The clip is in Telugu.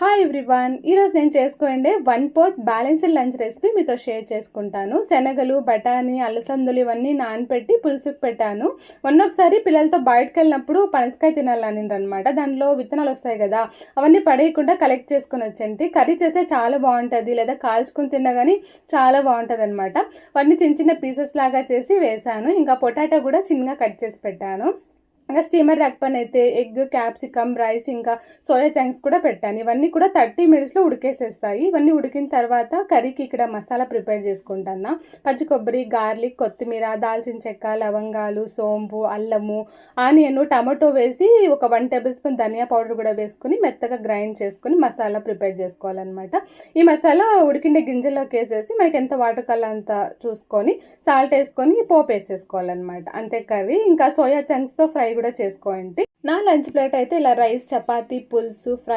హాయ్ ఎవ్రీవన్, ఈరోజు నేను చేసుకోండి 1 pot బ్యాలెన్స్డ్ లంచ్ రెసిపీ మీతో షేర్ చేసుకుంటాను. శనగలు, బఠానీ, అలసందులు ఇవన్నీ నానపెట్టి పులుసుకు పెట్టాను. ఒకసారి పిల్లలతో బయటకు వెళ్ళినప్పుడు పనసకాయ తినాలని అనమాట. దానిలో విత్తనాలు వస్తాయి కదా, అవన్నీ పడేయకుండా కలెక్ట్ చేసుకొని వచ్చేయండి. కర్రీ చేస్తే చాలా బాగుంటుంది, లేదా కాల్చుకుని తిన్నా కానీ చాలా బాగుంటుంది అనమాట. వాటిని చిన్న చిన్న పీసెస్ లాగా చేసి వేసాను. ఇంకా పొటాటో కూడా చిన్నగా కట్ చేసి పెట్టాను. ఇంకా స్టీమర్ రకపని అయితే ఎగ్, క్యాప్సికమ్, రైస్, ఇంకా సోయా చంక్స్ కూడా పెట్టాను. ఇవన్నీ కూడా 30 minutesలో ఉడికేసేస్తాయి. ఇవన్నీ ఉడికిన తర్వాత కర్రీకి ఇక్కడ మసాలా ప్రిపేర్ చేసుకుంటాను. పచ్చి కొబ్బరి, గార్లిక్, కొత్తిమీర, దాల్చిన చెక్క, లవంగాలు, సోంపు, అల్లము, ఆనియన్, టమాటో వేసి ఒక 1 tablespoon ధనియా పౌడర్ కూడా వేసుకుని మెత్తగా గ్రైండ్ చేసుకుని మసాలా ప్రిపేర్ చేసుకోవాలన్నమాట. ఈ మసాలా ఉడికిండే గింజల్లోకి వేసేసి మనకి ఎంత వాటర్ కల్లా అంత చూసుకొని సాల్ట్ వేసుకొని పోపు వేసేసుకోవాలన్నమాట. అంతే కర్రీ. ఇంకా సోయా చంక్స్తో ఫ్రై కూడా చేసుకోండి. నా లంచ్ ప్లేట్ అయితే ఇలా రైస్, చపాతీ, పులుసు, ఫ్రై